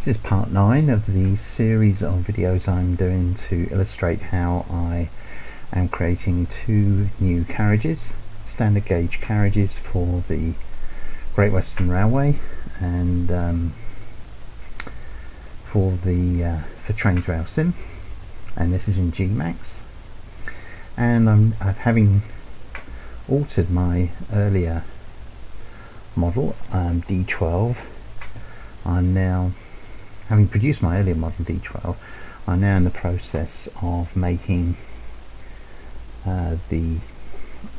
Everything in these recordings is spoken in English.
This is part 9 of the series of videos I'm doing to illustrate how I am creating two new carriages, standard gauge carriages for the Great Western Railway and for Trains Rail Sim, and this is in Gmax. And I'm having altered my earlier model D12. I'm now, having produced my earlier model D12, I'm now in the process of making the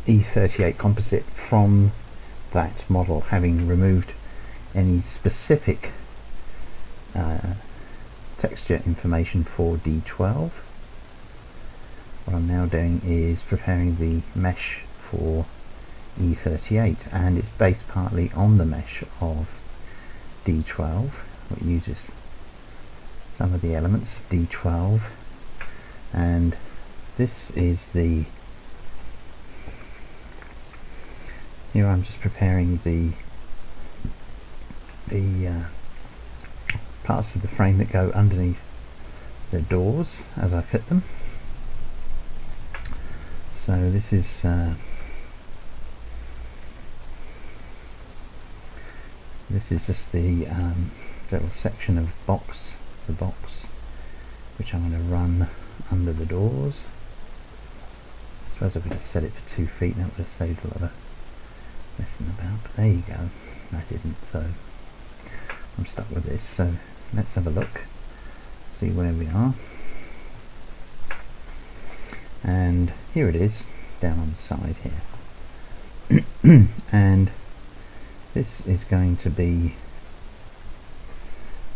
E38 composite from that model, having removed any specific texture information for D12. What I'm now doing is preparing the mesh for E38, and it's based partly on the mesh of D12. It uses some of the elements of D12, and this is the, here I'm just preparing the parts of the frame that go underneath the doors as I fit them. So this is just the little section of the box which I'm going to run under the doors. I suppose I could have set it for 2 feet, that would have saved a lot of messing about, but there you go, I didn't, so I'm stuck with this. So let's have a look, see where we are. And here it is, down on the side here. And this is going to be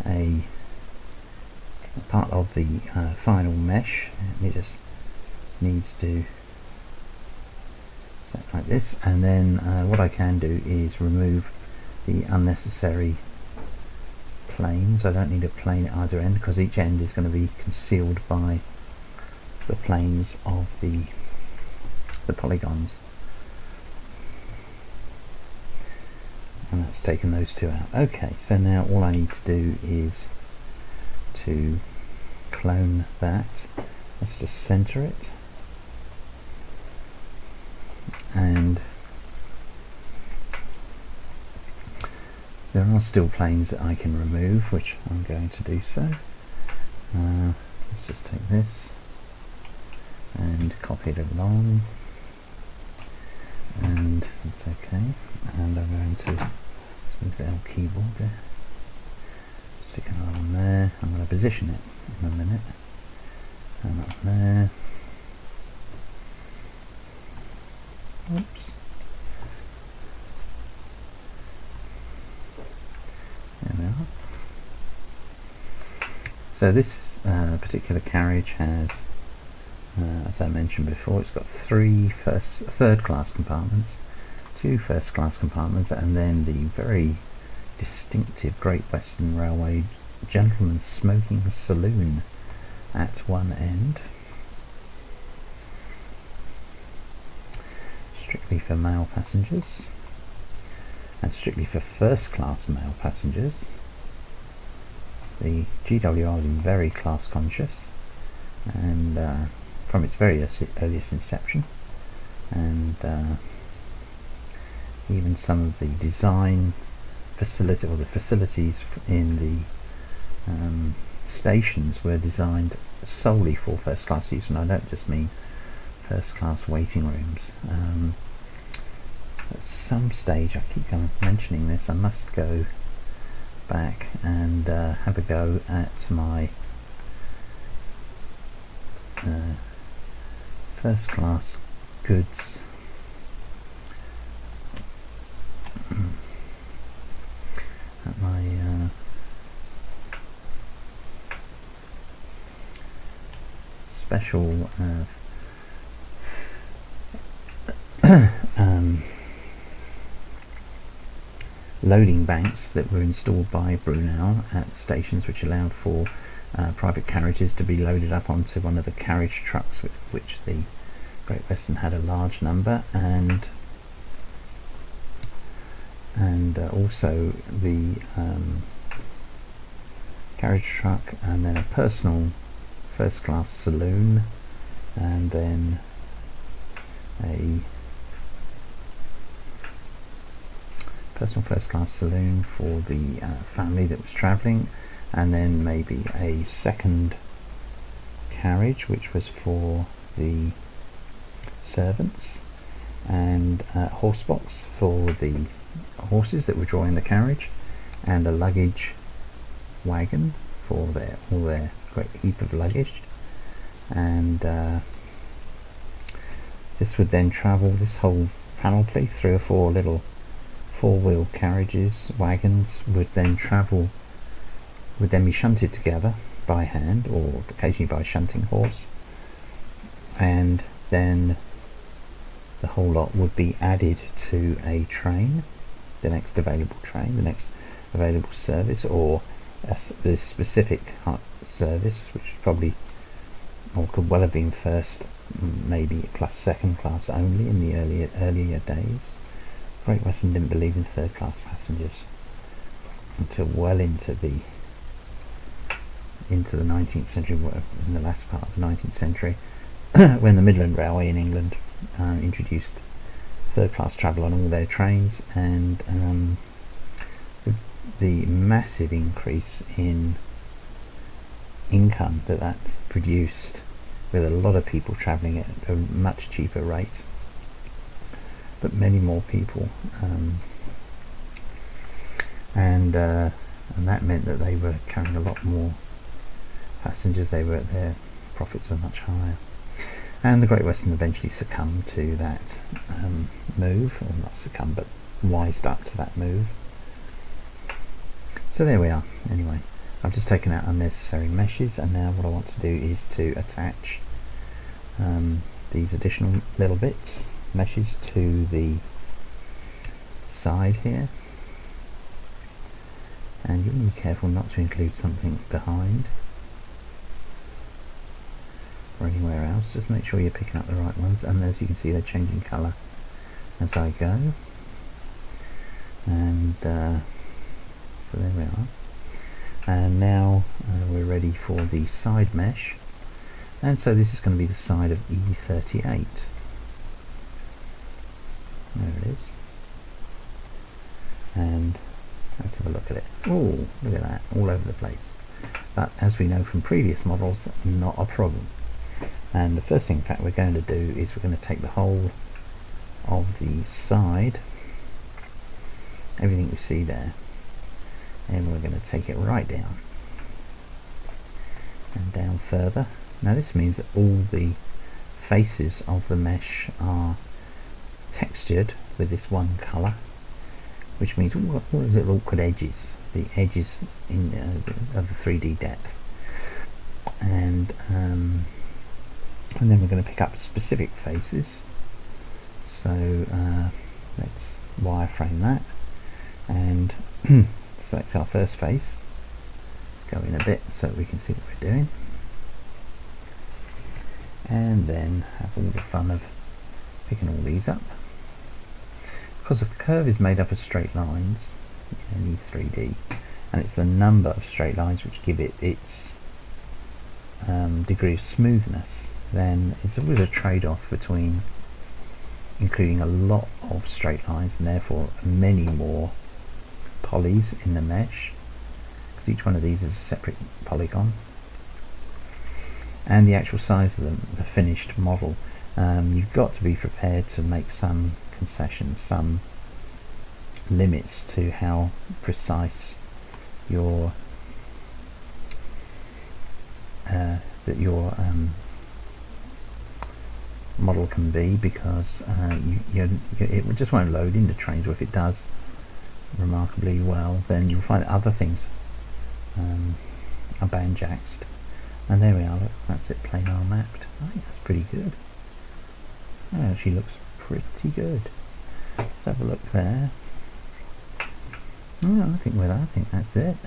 a part of the final mesh. It just needs to set like this, and then what I can do is remove the unnecessary planes. I don't need a plane at either end because each end is going to be concealed by the planes of the polygons, and that's taken those two out. Okay, so now all I need to do is to clone that. Let's just center it, and there are still planes that I can remove, which I'm going to do so. Let's just take this and copy it along, and it's okay. And I'm going to move the L keyboard there, stick another one there. I'm going to position it in a minute, and up there. Oops. There we are. So this particular carriage has, as I mentioned before, it's got 3 third-class compartments, 2 first-class compartments, and then the very distinctive Great Western Railway gentleman's smoking saloon at one end, strictly for male passengers, and strictly for first-class male passengers. The GWR is very class conscious, and from its very earliest inception, and even some of the design facility, or the facilities in the stations, were designed solely for first class use, and I don't just mean first class waiting rooms. At some stage, I keep mentioning this, I must go back and have a go at my first class goods at my special loading banks that were installed by Brunel at stations, which allowed for private carriages to be loaded up onto one of the carriage trucks, which the Great Western had a large number, and also the carriage truck, and then a personal first class saloon, and then a personal first class saloon for the family that was travelling, and then maybe a second carriage which was for the servants, and a horse box for the horses that were drawing the carriage, and a luggage wagon for all their great heap of luggage. And this would then travel, this whole panoply, 3 or 4 little 4-wheel carriages, wagons, would then be shunted together by hand, or occasionally by shunting horse, and then the whole lot would be added to a train, the next available train, the next available service, or the specific service, which probably, or could well have been first, maybe plus second class only in the earlier days. Great Western didn't believe in third class passengers until well into the 19th century, in the last part of the 19th century, when the Midland Railway in England introduced third class travel on all their trains, and the massive increase in income that produced, with a lot of people travelling at a much cheaper rate, but many more people, and that meant that they were carrying a lot more passengers. Their profits were much higher, and the Great Western eventually succumbed to that move, or not succumbed, but wised up to that move. So there we are. Anyway, I've just taken out unnecessary meshes, and now what I want to do is to attach these additional little bits, meshes, to the side here. And you want to be careful not to include something behind or anywhere else. Just make sure you're picking up the right ones, and as you can see, they're changing colour as I go. And so there we are. And now we're ready for the side mesh, and so this is going to be the side of E38. There it is. And let's have a look at it. Oh, look at that, all over the place. But as we know from previous models, not a problem. And the first thing, in fact, we're going to do is we're going to take the whole of the side, everything we see there, and we're going to take it right down and down further. Now this means that all the faces of the mesh are textured with this one colour, which means all those little awkward edges, the edges of the 3D depth, and then we're going to pick up specific faces. So let's wireframe that and select our first face. Let's go in a bit so we can see what we're doing, and then have all the fun of picking all these up. Because the curve is made up of straight lines in E3D, and it's the number of straight lines which give it its degree of smoothness, then it's always a trade-off between including a lot of straight lines and therefore many more polys in the mesh, because each one of these is a separate polygon, and the actual size of the finished model. You've got to be prepared to make some concessions, some limits to how precise your model can be, because it just won't load into trains, or if it does remarkably well, then you'll find other things are banjaxed. And there we are, look, that's it, planar mapped. I think that's pretty good. That actually looks pretty good. Let's have a look there. Oh, I think that's it.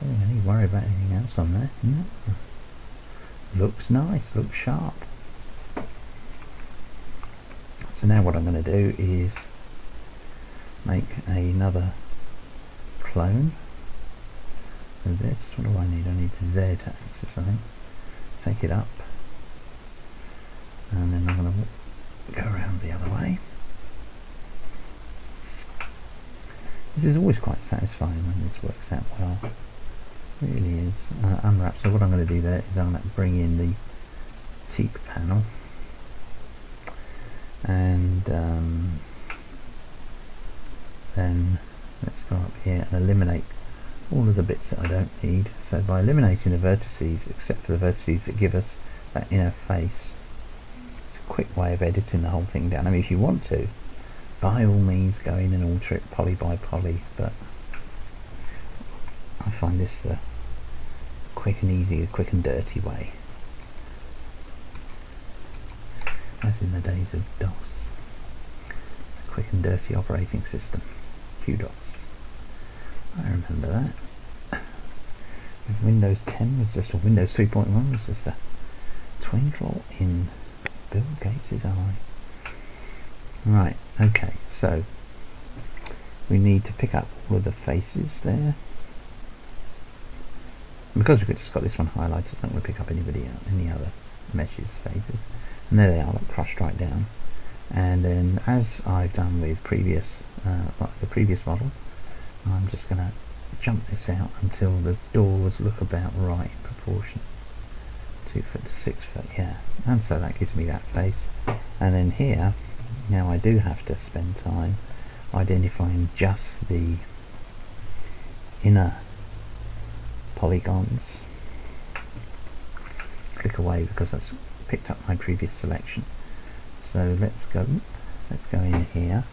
I don't need to worry about anything else on there. No. Looks nice, looks sharp. So now what I'm going to do is make another clone So this, what do I need? I need the Z axis, I think. Take it up, and then I'm going to go around the other way. This is always quite satisfying when this works out well. It really is. Unwrap. So what I'm going to do there is I'm going to bring in the teak panel, and then let's go up here and eliminate all of the bits that I don't need. So by eliminating the vertices, except for the vertices that give us that inner face, it's a quick way of editing the whole thing down. I mean, if you want to, by all means go in and alter it poly by poly, but I find this the quick and easy, quick and dirty way, as in the days of DOS, the quick and dirty operating system, QDOS. I remember that. With Windows 10 was just, or Windows 3.1 was just a twinkle in Bill Gates' eye. Right, okay, so we need to pick up all of the faces there. Because we've just got this one highlighted, it's not going to pick up any other meshes faces. And there they are, like crushed right down. And then, as I've done with the previous model, I'm just going to jump this out until the doors look about right in proportion. 2 foot to 6 foot, yeah. And so that gives me that face. And then here, now I do have to spend time identifying just the inner polygons. Click away because that's picked up my previous selection. So let's go in here,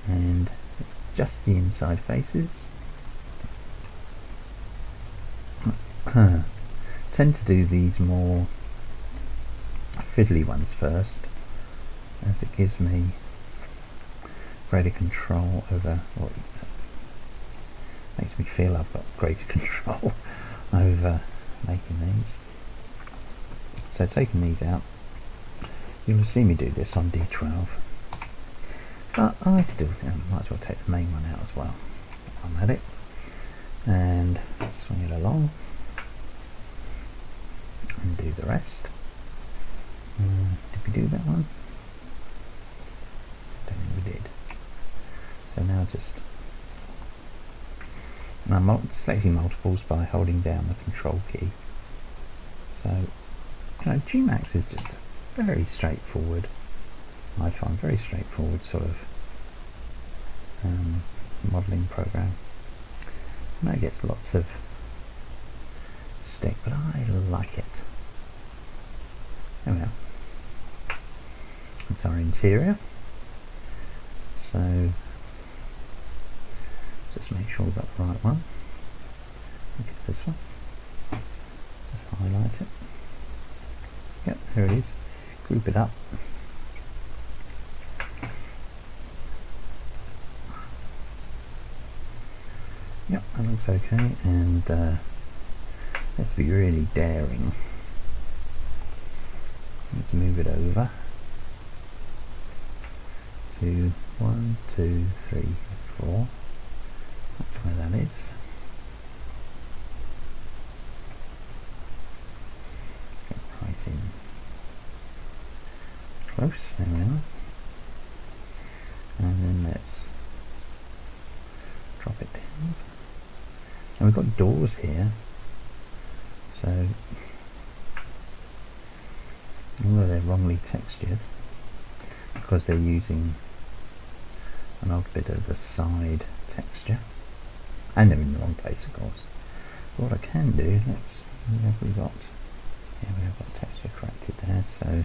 and it's just the inside faces. Tend to do these more fiddly ones first, as it gives me greater control over, or makes me feel I've got greater control over making these. So taking these out, you'll see me do this on D12, but I still might as well take the main one out as well. I'm at it, and swing it along and do the rest. Did we do that one? I don't think we did. So now just, and I'm selecting multiples by holding down the control key. So, you know, Gmax is just a very straightforward, I find very straightforward sort of modelling program. I know it gets lots of stick, but I like it. There we are. That's our interior. So just make sure we've got the right one. I think it's this one. Just highlight it. Yep, there it is. Group it up. Yep, that looks okay, and let's be really daring. Let's move it over to 1, 2, 3, 4. That's where that is. Get right in close, there we are. And then let's drop it down. And we've got doors here, so although they're wrongly textured because they're using an odd bit of the side texture, and they're in the wrong place of course. But what I can do, what have we got? Yeah, we have got texture corrected there, so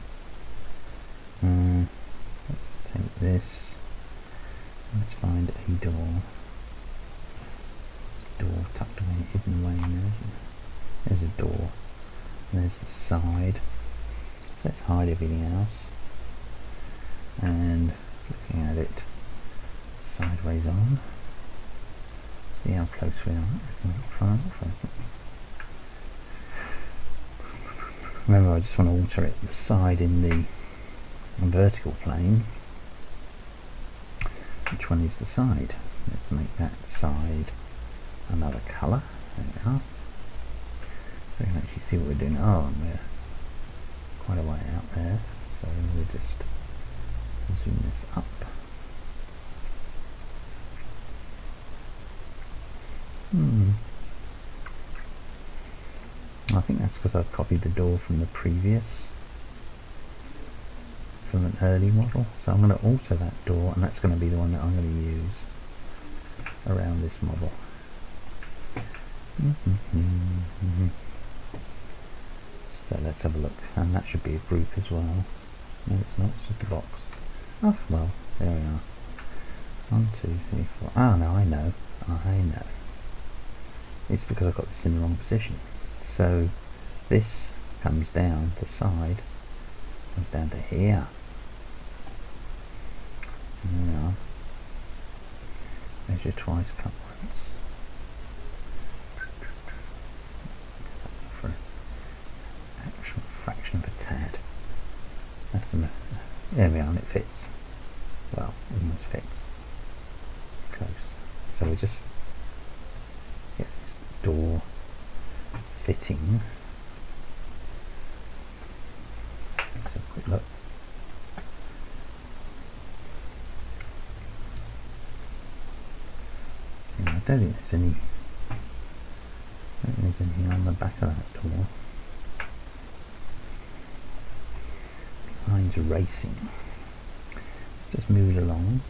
let's take this, let's find a door tucked away, hidden away in there. There's a door, and there's the side, so let's hide everything else, and looking at it sideways on, see how close we are. Remember, I just want to alter it, the side in the vertical plane. Which one is the side? Let's make that side another colour. There we are. So we can actually see what we're doing. Oh, and we're quite a way out there. So we'll just zoom this up. I think that's because I've copied the door from the previous, from an early model. So I'm going to alter that door, and that's going to be the one that I'm going to use around this model. So let's have a look, and that should be a group as well. No, it's not, it's just a box. Oh, well, there we are. 1, 2, 3, 4. Ah, no, I know. It's because I've got this in the wrong position. So this comes down the side, comes down to here. There we are. Measure twice, cut once. For an actual fraction of a tad. That's the, there we are, and it fits. Well, almost fits. It's close. So we just get this door fitting. Let's have a quick look. See, I don't think there's anything on the back of that door. Mine's racing. Let's just move it along.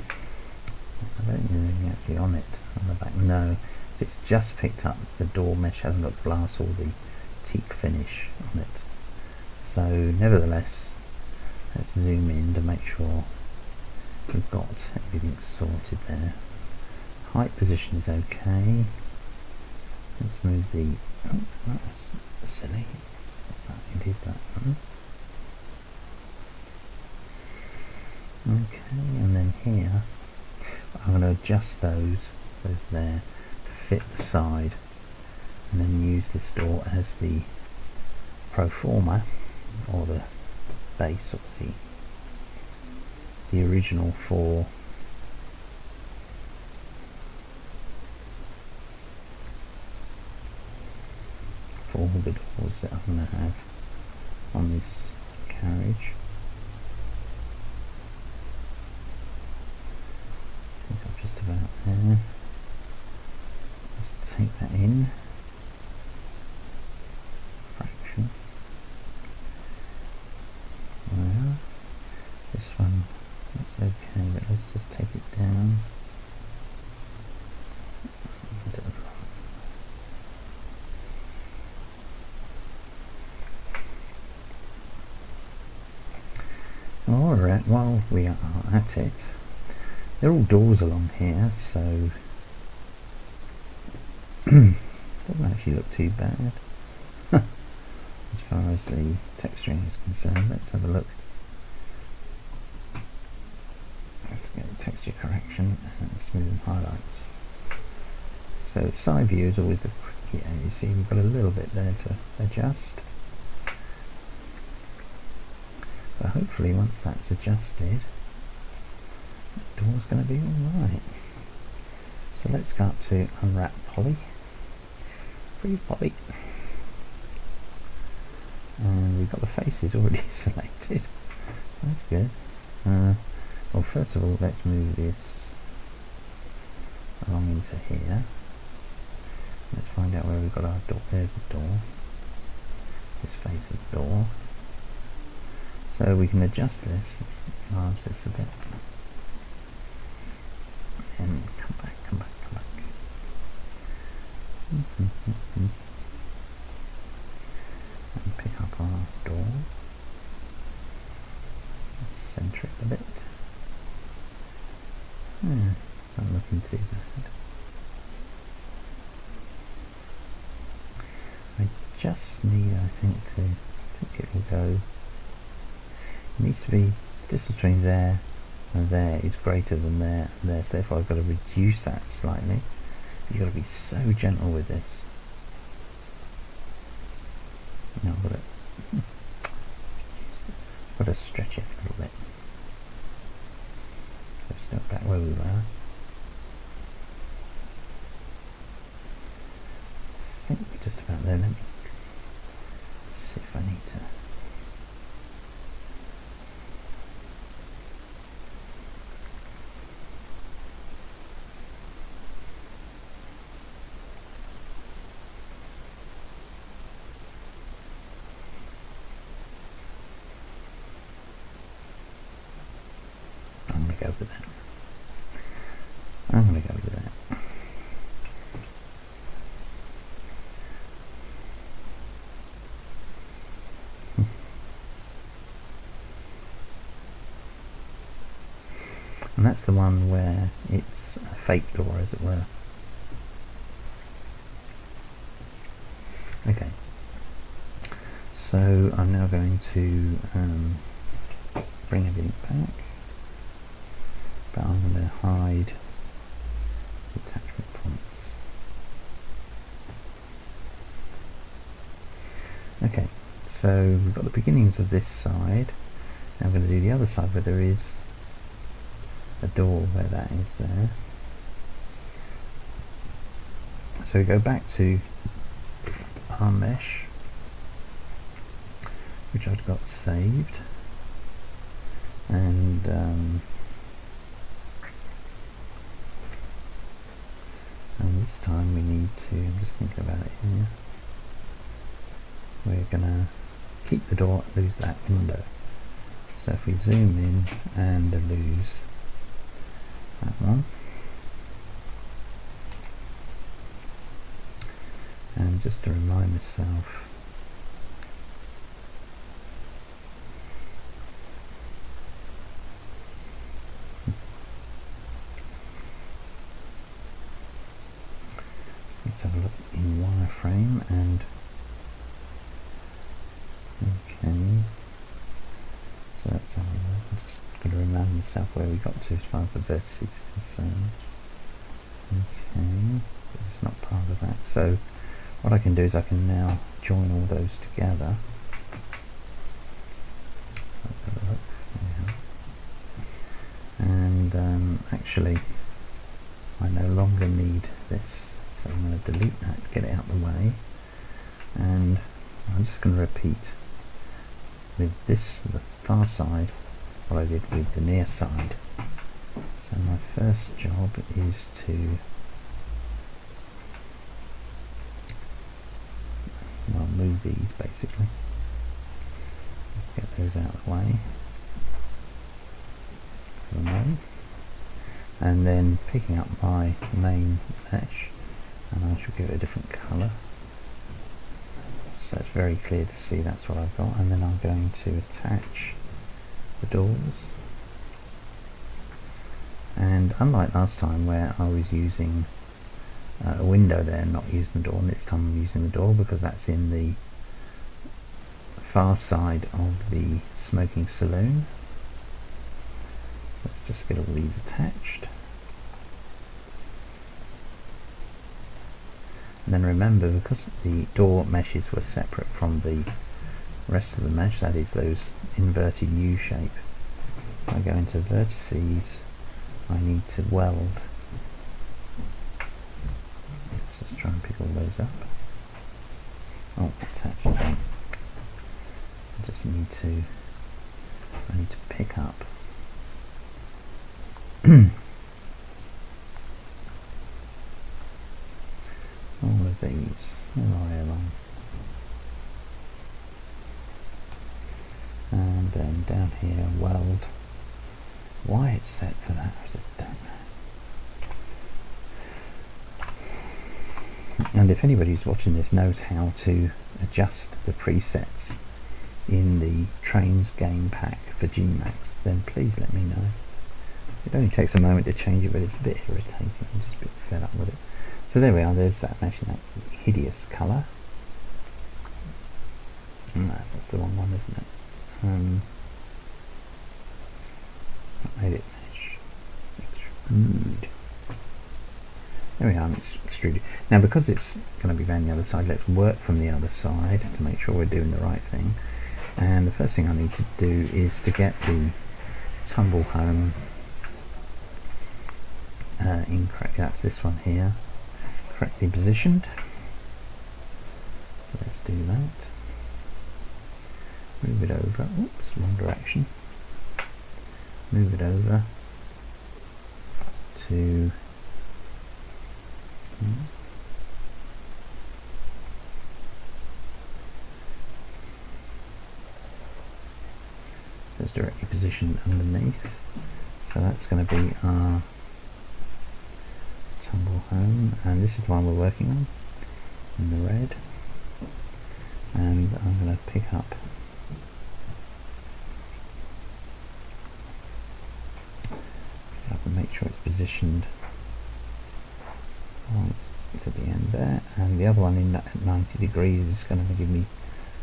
I don't think there's anything actually on it on the back. No. It's just picked up the door mesh, hasn't got the glass or the teak finish on it. So nevertheless, let's zoom in to make sure we've got everything sorted there. Height position is okay. Let's move the, oh, that's silly. What's that? It is that one. Okay, and then here I'm going to adjust those there to fit the side, and then use this door as the pro forma, or the base, or the original for all the doors that I'm going to have on this carriage. I think I'm just about there. Just take that in. Fraction. Well, this one, that's okay, but let's just take it down. Alright, while we are at it, there are all doors along here, so doesn't actually look too bad as far as the texturing is concerned. Let's have a look. Let's get texture correction and smooth highlights. So side view is always the tricky area. You see we've got a little bit there to adjust. But hopefully once that's adjusted, the door's going to be alright. So let's go up to unwrap poly. Free poly. And we've got the faces already selected. That's good. Well, first of all, let's move this along into here. Let's find out where we've got our door. There's the door. This face of the door. So we can adjust this, enlarge this a bit, and come back. And pick up our door, centre it a bit. It's not looking too bad. I just need, I think it will go. It needs to be distance between there and there is greater than there and there, so therefore I've got to reduce that slightly. You've got to be so gentle with this. Now I've got to stretch it a little bit. So step back where we were. to go with that. I'm going to go with that. And that's the one where it's a fake door, as it were. Okay. So I'm now going to bring everything back, but I'm going to hide the attachment points. Okay, so we've got the beginnings of this side. Now I'm going to do the other side where there is a door, where that is there. So we go back to our mesh, which I've got saved, and this time we need to, I'm just thinking about it here, we're gonna keep the door and lose that window. So if we zoom in and lose that one, and just to remind myself, let's have a look in wireframe, and okay, so let's have a look. I'm just going to remind myself where we got to as far as the vertices are concerned. Okay, but it's not part of that. So what I can do is I can now join all those together. Let's have a look. Yeah. And actually I no longer need this, so I'm going to delete that, get it out of the way, and I'm just going to repeat with this, the far side, what I did with the near side. So my first job is to move these basically. Let's get those out of the way for the moment. And then picking up my main mesh, and I shall give it a different colour so it's very clear to see that's what I've got. And then I'm going to attach the doors, and unlike last time where I was using a window there, not using the door, and this time I'm using the door because that's in the far side of the smoking saloon. So let's just get all these attached. And then remember, because the door meshes were separate from the rest of the mesh, that is those inverted U shape, if I go into vertices, I need to weld. Let's just try and pick all those up. Oh, attach them. I just need to pick up all of these all the way along, and then down here weld. Why it's set for that, I just don't know. And if anybody who's watching this knows how to adjust the presets in the Trains game pack for Gmax, then please let me know. It only takes a moment to change it, but it's a bit irritating. I'm just a bit fed up with it. So there we are, there's that mesh in that hideous colour. No, that's the wrong one, isn't it? Edit mesh. Extrude. There we are, it's extruded. Now because it's going to be around the other side, let's work from the other side to make sure we're doing the right thing. And the first thing I need to do is to get the tumble home incorrect. That's this one here, correctly positioned. So let's do that. Move it over. Oops, wrong direction. Move it over to so it's directly positioned underneath. So that's going to be our tumble home, and this is the one we're working on in the red. And I'm going to pick up and make sure it's positioned right to the end there, and the other one in at 90 degrees is going to give me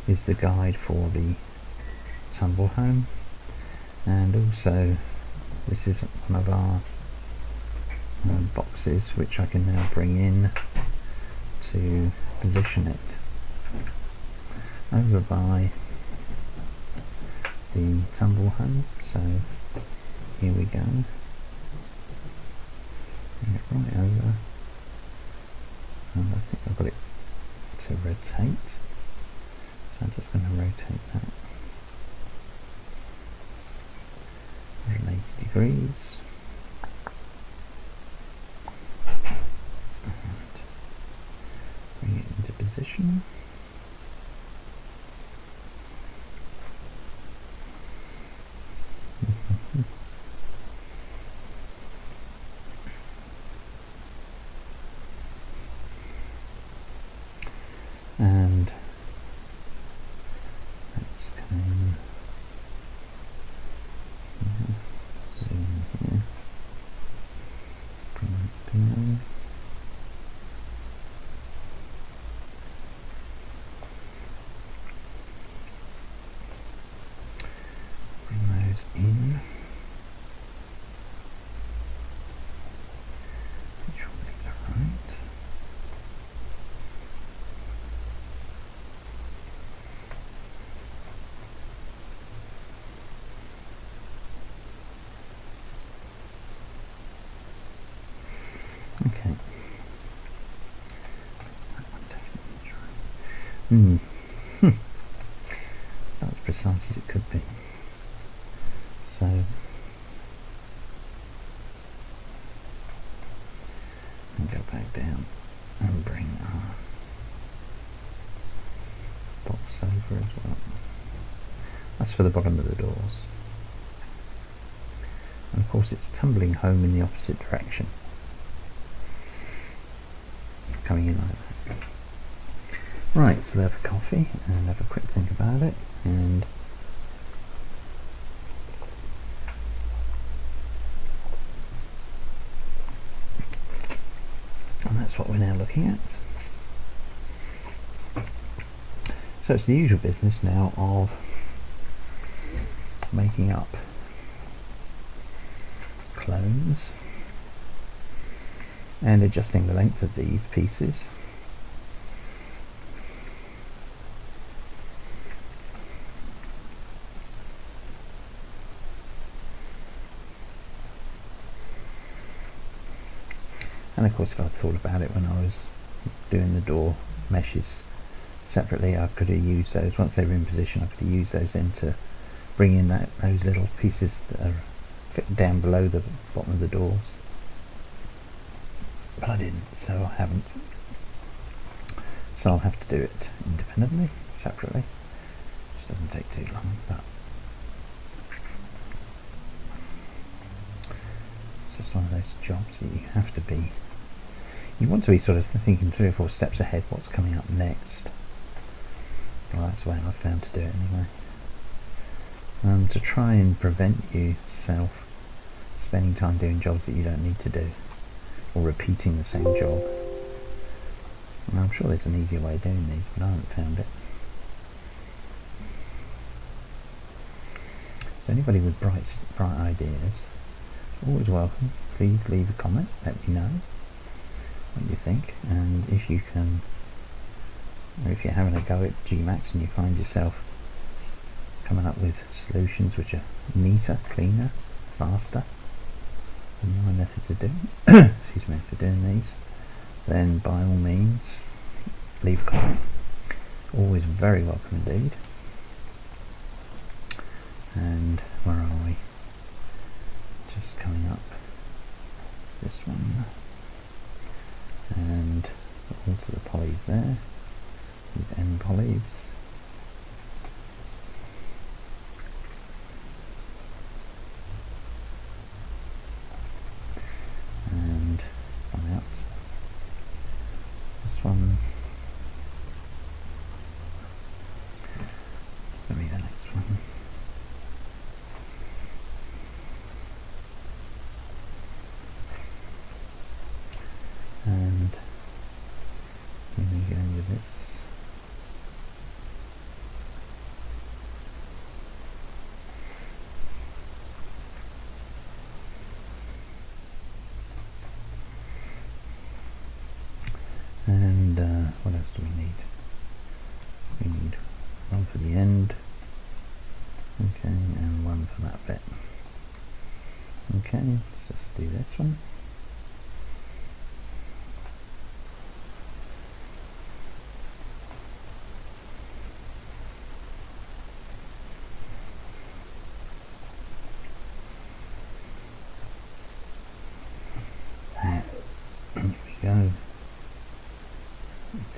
the guide for the tumble home. And also this is one of our boxes which I can now bring in to position it over by the tumble home. So here we go, bring it right over, and I think I've got it to rotate, so I'm just going to rotate that 180 degrees. Bring it into position. And let's come in here, zoom here, bring it down. Bring those in. Make sure these are right. Okay. That one definitely try. It's not as precise as it could be. So and go back down and bring our box over as well. That's for the bottom of the doors. And of course it's tumbling home in the opposite direction. Coming in like that. Right, so have a coffee and have a quick think about it, and that's what we're now looking at. So it's the usual business now of making up clones and adjusting the length of these pieces. And of course, if I'd thought about it when I was doing the door meshes separately, I could have used those, once they were in position, I could have used those then to bring in those little pieces that are fit down below the bottom of the doors. But I didn't, so I haven't. So I'll have to do it independently, separately, which doesn't take too long, but it's just one of those jobs that you have to be, you want to be sort of thinking 3 or 4 steps ahead what's coming up next. Well, that's the way I've found to do it anyway. To try and prevent yourself spending time doing jobs that you don't need to do, or repeating the same job. And I'm sure there's an easier way of doing these, but I haven't found it. So anybody with bright ideas, always welcome. Please leave a comment, let me know what you think, and if you can, or if you're having a go at Gmax and you find yourself coming up with solutions which are neater, cleaner, faster than my methods of doing excuse me, for doing these, then by all means leave a comment. Always very welcome indeed. And where are we? Just coming up this one, and also the polys there, with end polys. this. And what else do we need? We need one for the end, okay, and one for that bit. Okay, let's just do this one. Here we go.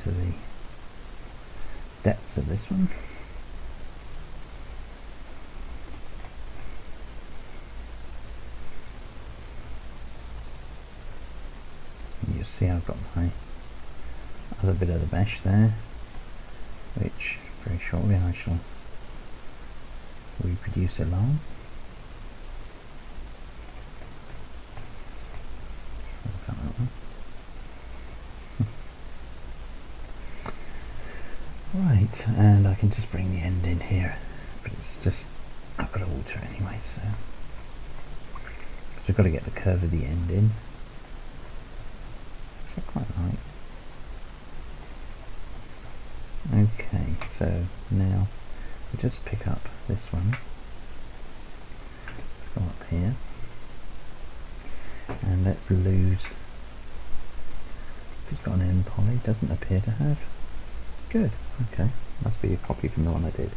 To the depths of this one. You see I've got my other bit of the mesh there, which very shortly I shall reproduce along. Right, and I can just bring the end in here, but it's just, I've got to alter it anyway, so I've got to get the curve of the end in, which I quite like. Okay, so now we just pick up this one, let's go up here, and let's lose, if it's got an end poly, doesn't appear to have. Good, okay, must be a copy from the one I did.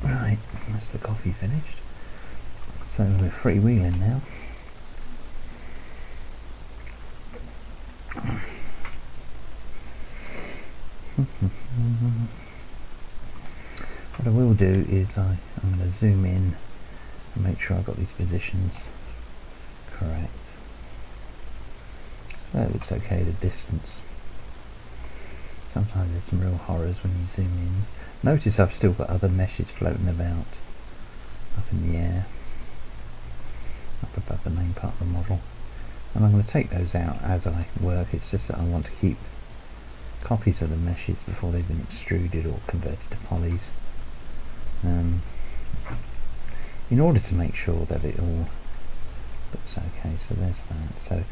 Right, that's the coffee finished. So we're freewheeling now. What I will do is I'm going to zoom in and make sure I've got these positions correct. That looks okay at a distance. Sometimes there's some real horrors when you zoom in. Notice I've still got other meshes floating about up in the air, up above the main part of the model. And I'm going to take those out as I work. It's just that I want to keep copies of the meshes before they've been extruded or converted to polys. In order to make sure that it all looks okay. So there's that. So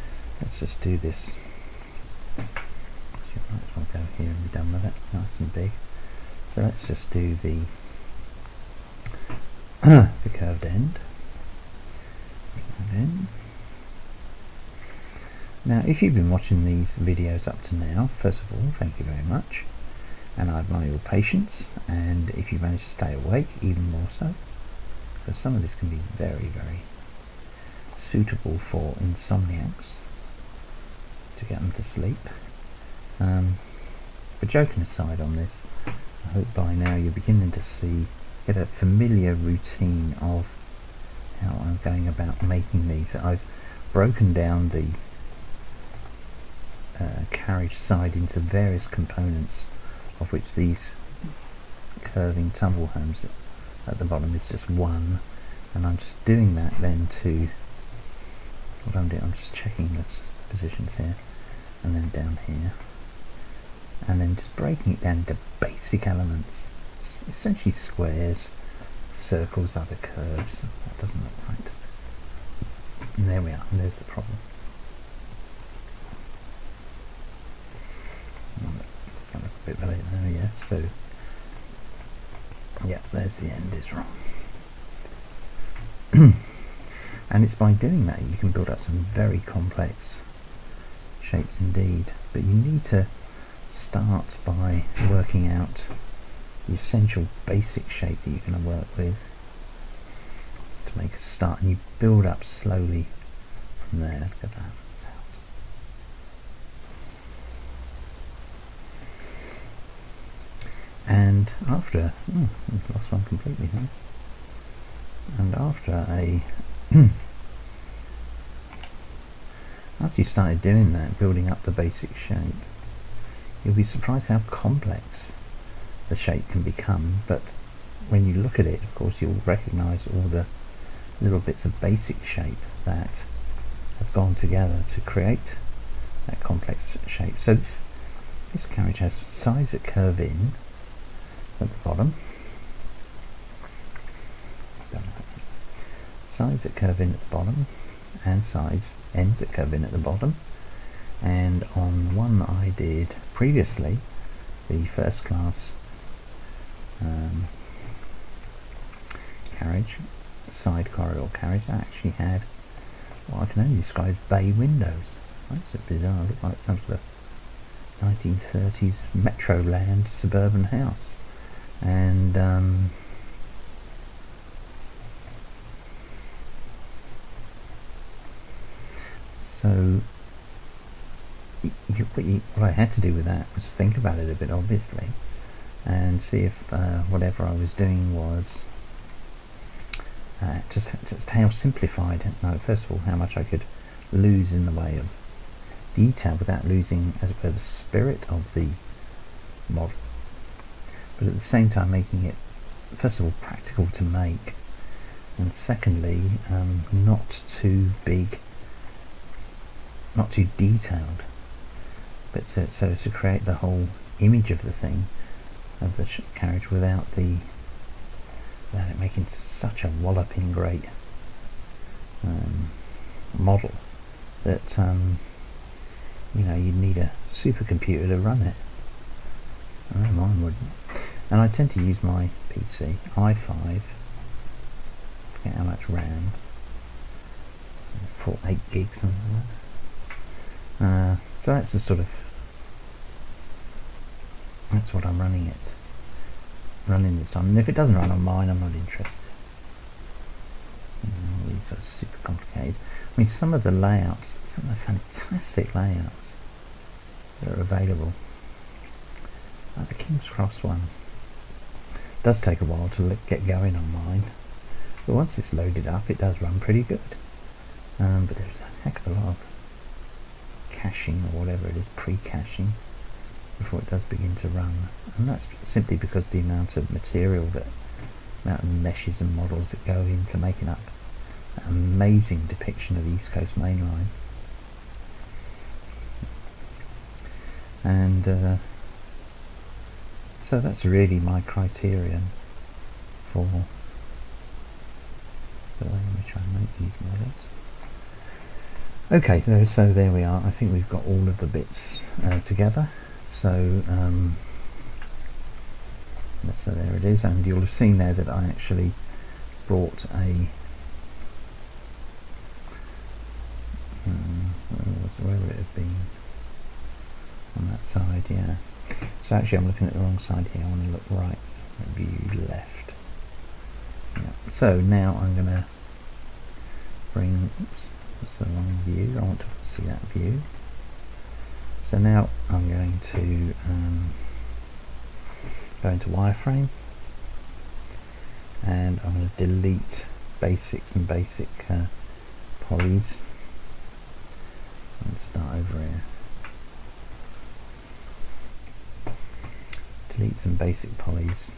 let's just do this. Might as well go here and be done with it. Nice and big. So let's just do the the curved end. Now, if you've been watching these videos up to now, first of all, thank you very much, and I admire your patience. And if you manage to stay awake, even more so. Because some of this can be very, very suitable for insomniacs to get them to sleep. But joking aside on this, I hope by now you're beginning to get a familiar routine of how I'm going about making these. I've broken down the carriage side into various components, of which these curving tumble homes at the bottom is just one, and I'm just doing that then to what I'm doing. I'm just checking this positions here and then down here, and then just breaking it down into basic elements, essentially squares, circles, other curves. That doesn't look right, does it? And there we are, and there's the problem. It's going to look a bit better now, yes. So yeah, there's the end is wrong. And it's by doing that you can build up some very complex shapes indeed, but you need to start by working out the essential basic shape that you're going to work with to make a start, and you build up slowly from there. Look at that. And after I've lost one completely now. And after after you started doing that, building up the basic shape, you'll be surprised how complex the shape can become. But when you look at it, of course, you'll recognize all the little bits of basic shape that have gone together to create that complex shape. So this carriage has sides that curve in at the bottom, sides that curve in at the bottom, and ends that curve in at the bottom. And on one I did previously, the first class carriage, side corridor carriage, that actually had what I can only describe as bay windows. That's a bizarre, looked like some sort of 1930s Metroland suburban house. And so what I had to do with that was think about it a bit, obviously, and see if whatever I was doing was just how simplified. No, first of all, how much I could lose in the way of detail without losing, as it were, the spirit of the model, but at the same time making it, first of all, practical to make, and secondly, not too big, not too detailed, but so to create the whole image of the thing, of the carriage, without it making such a walloping great model that you'd need a supercomputer to run it. I know mine wouldn't. And I tend to use my PC i5, I forget how much RAM, 8 gigs, something like that. So that's the sort of, that's what I'm running this on. And if it doesn't run on mine, I'm not interested. All these are super complicated. I mean, some of the layouts, some of the fantastic layouts that are available, like the King's Cross one, does take a while to get going on mine, but once it's loaded up, it does run pretty good. But there's a heck of a lot of caching, or whatever it is, pre-caching, before it does begin to run, and that's simply because the amount of material, amount of meshes and models that go into making up that amazing depiction of the East Coast Main Line. And so that's really my criterion for the way in which I make these models. Okay, so there we are. I think we've got all of the bits together. So there it is, and you'll have seen there that I actually brought a where would it have been? On that side, yeah. So actually I'm looking at the wrong side here. I want to look right, view left. Yeah. So now I'm going to bring, that's the wrong view, I want to see that view. So now I'm going to go into wireframe, and I'm going to delete basics and basic polys, and start over here. Delete some basic polys,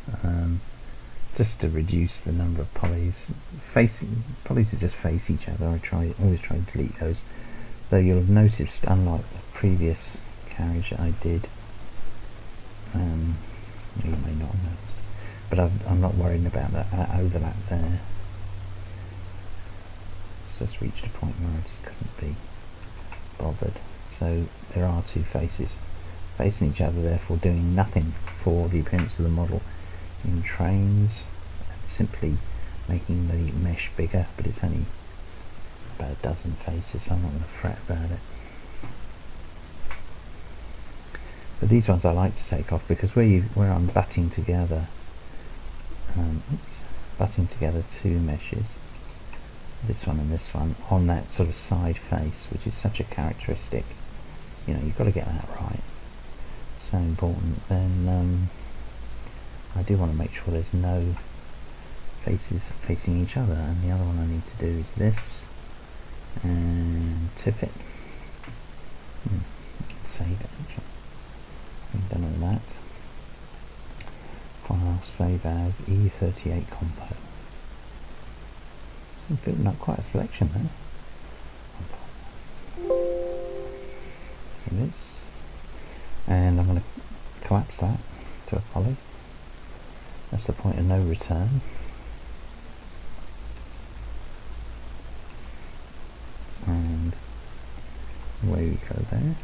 just to reduce the number of polys. Polys that just face each other, always try to delete those. Though you'll have noticed, unlike the previous carriage that I did, you may not have noticed, but I'm not worrying about that overlap there. It's just reached a point where I just couldn't be bothered. So there are two faces facing each other, therefore doing nothing for the appearance of the model in trains, simply making the mesh bigger, but it's only about a dozen faces, so I'm not going to fret about it. But these ones I like to take off, because where I'm butting together two meshes, this one and this one, on that sort of side face, which is such a characteristic, you've got to get that right. So important. Then I do want to make sure there's no faces facing each other, and the other one I need to do is this, and tiff it. Save it actually. I'm done with that. File save as E38 Compo. I'm building up quite a selection there. Here it is. And I'm going to collapse that to a poly. That's the point of no return. And away we go there.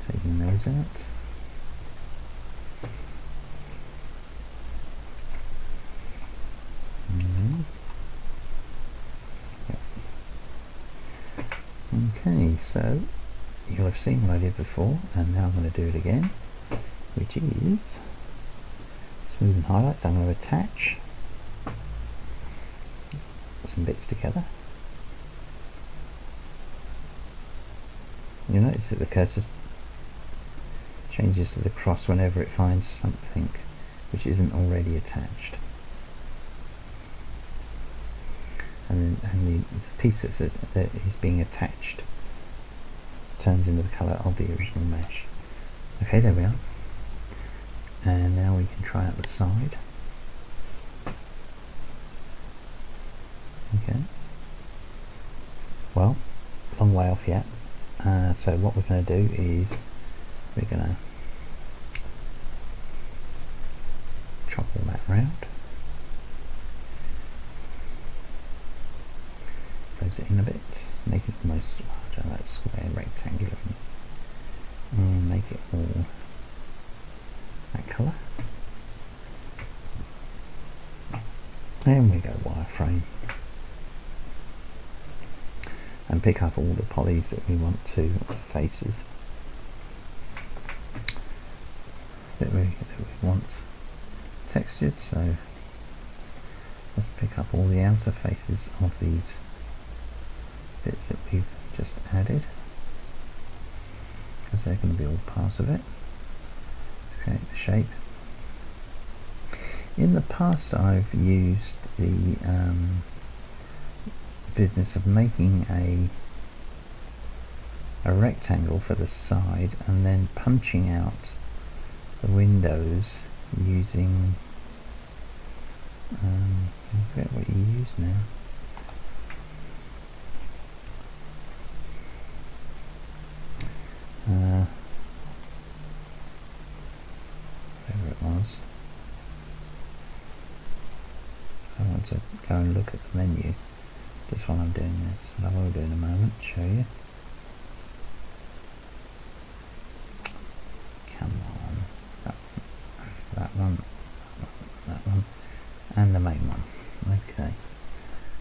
Taking those out. Okay, so you'll have seen what I did before, and now I'm going to do it again, which is smooth and highlights. I'm going to attach some bits together. You'll notice that the cursor changes to the cross whenever it finds something which isn't already attached. And the piece that is being attached turns into the colour of the original mesh. Okay, there we are. And now we can try out the side. Okay. Well, long way off yet. So what we're going to do is we're going to chop all that round. Close it in a bit, make it almost larger, that square rectangular, and make it all that colour. And we go wireframe, and pick up all the polys that we want to, faces that we want textured. So let's pick up all the outer faces of these bits that we've just added, because they're going to be all part of it. Create the shape. In the past I've used the business of making a rectangle for the side and then punching out the windows using I forget what you use now. Whatever it was. I want to go and look at the menu just while I'm doing this, and I will do in a moment, show you. Come on. That one, and the main one. Okay.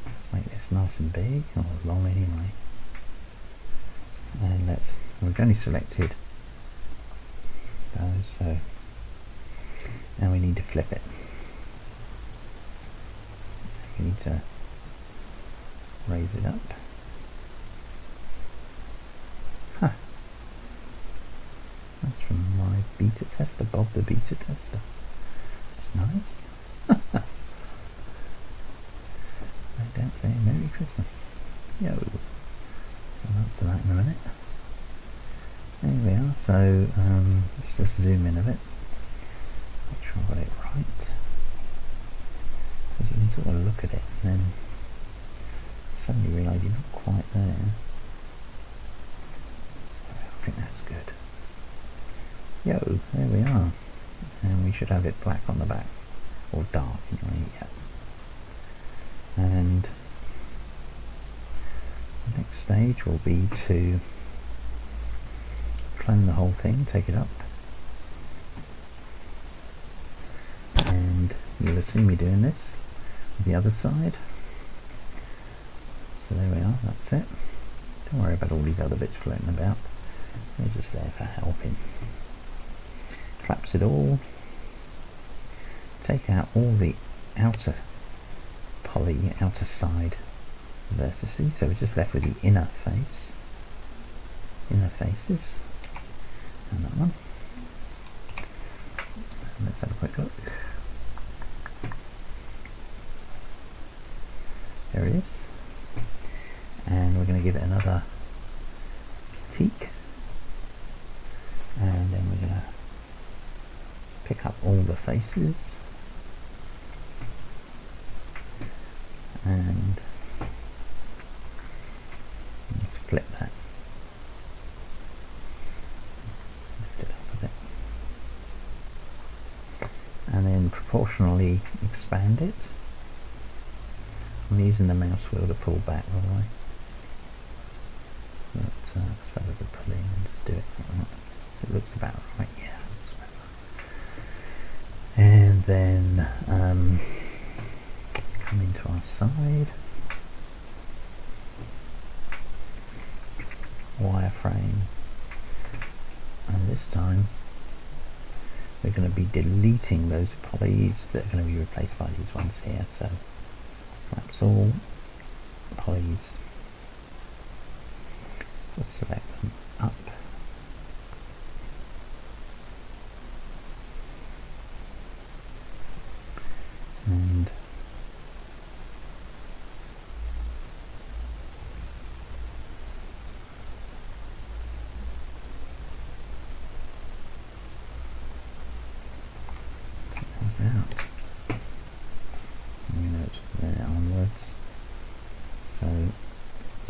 Let's make this nice and big, or long anyway. And we've only selected those, so now we need to flip it. We need to raise it up. Huh. That's from my beta tester, Bob the beta tester. That's nice. No doubt saying Merry Christmas. Yo. I'll answer that in a minute. There we are, so let's just zoom in a bit. Make sure I got it right. Because you can sort of look at it and then suddenly realise you're not quite there. I think that's good. Yo, there we are. And we should have it black on the back. Or dark anyway, yeah. And the next stage will be to clone the whole thing, take it up, and you'll have seen me doing this with the other side. So there we are, that's it. Don't worry about all these other bits floating about, they're just there for helping. Collapse it all, take out all the outer poly, outer side vertices, so we're just left with the inner face, inner faces, and that one. And let's have a quick look. There it is. And we're going to give it another teak, and then we're going to pick up all the faces and proportionally expand it. I'm using the mouse wheel to pull back, by the way. But let's have a good pull in and just do it like that. It looks about right, yeah. And then come into our side, wireframe, and this time we're going to be deleting those polys that are going to be replaced by these ones here. So collapse all polys, just select them up, and out. You know, it's there onwards. So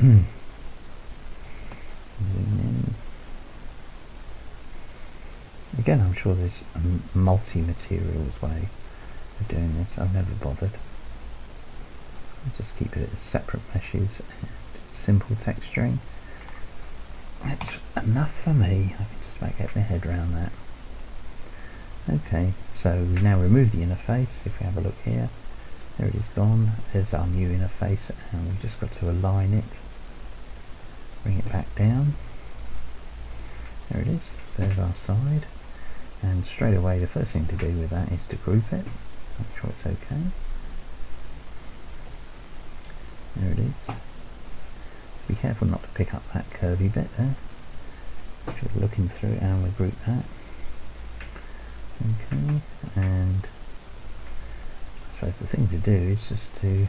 zoom in. Again, I'm sure there's a multi-materials way of doing this. I've never bothered. I'll just keep it as separate meshes and simple texturing. That's enough for me. I can just about get my head around that. Okay, so we've now removed the interface. If we have a look here, there it is gone. There's our new interface, and we've just got to align it, bring it back down. There it is. So there's our side, and straight away the first thing to do with that is to group it, make sure it's okay. There it is. Be careful not to pick up that curvy bit there. Just looking through it, and we group that. Okay, and I suppose the thing to do is just to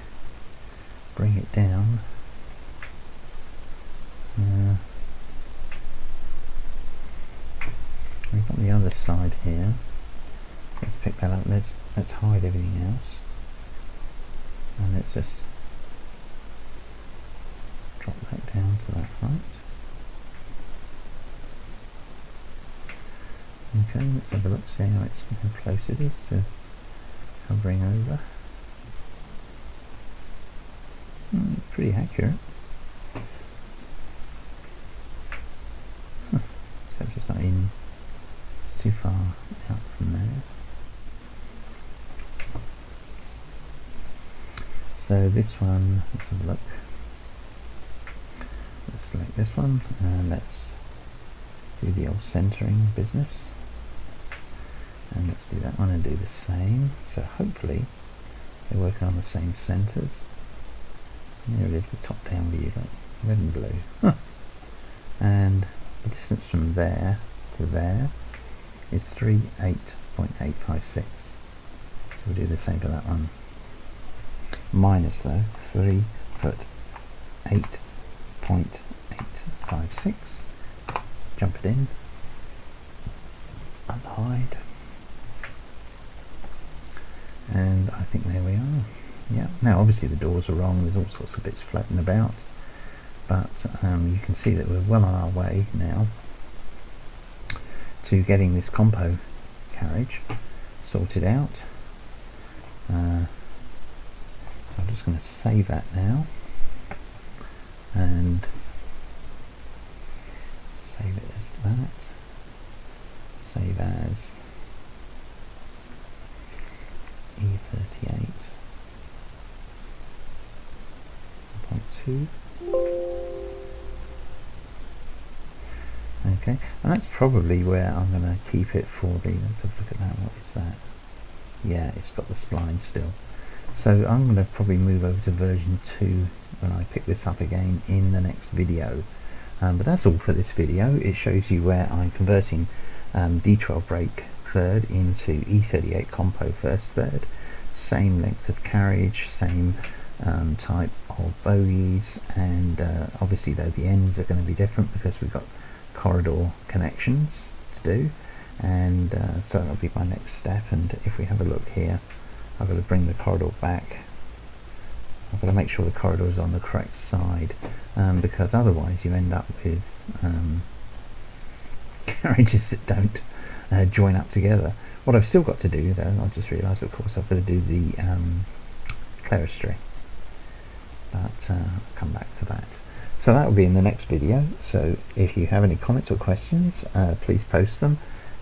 bring it down. We've got the other side here. Let's pick that up. Let's hide everything else, and let's just drop that down to that height. Okay, let's have a look, see how close it is to covering over. Pretty accurate. So it's just not in, it's too far out from there. So this one, let's have a look. Let's select this one and let's do the old centering business. And let's do that one and do the same. So hopefully they're working on the same centers. And there it is, the top down view, like red and blue. And the distance from there to there is 38.856. So we'll do the same for that one. Minus though 3 foot 8.856. Jump it in. Unhide. And I think there we are. Yeah, now obviously the doors are wrong, there's all sorts of bits floating about, but you can see that we're well on our way now to getting this Compo carriage sorted out. So I'm just going to save that now and save it as that, save as E38 Compo. Okay, and that's probably where I'm going to keep it for the, let's have a look at that, what is that? Yeah, it's got the spline still. So I'm going to probably move over to version 2 when I pick this up again in the next video. But that's all for this video. It shows you where I'm converting D12 brake third into E38 Compo first third. Same length of carriage, same type of bogies, and obviously though the ends are going to be different because we've got corridor connections to do, and so that'll be my next step. And if we have a look here, I've got to bring the corridor back. I've got to make sure the corridor is on the correct side, because otherwise you end up with carriages that don't join up together. What I've still got to do though, I just realised of course I've got to do the clerestory, but I'll come back to that. So that will be in the next video. So if you have any comments or questions, please post them.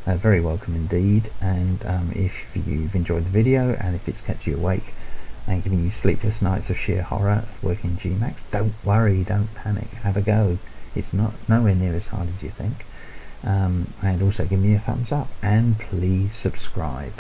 Very welcome indeed. And if you've enjoyed the video and if it's kept you awake and giving you sleepless nights of sheer horror working Gmax, don't worry, don't panic, have a go. It's not nowhere near as hard as you think. And also give me a thumbs up and please subscribe.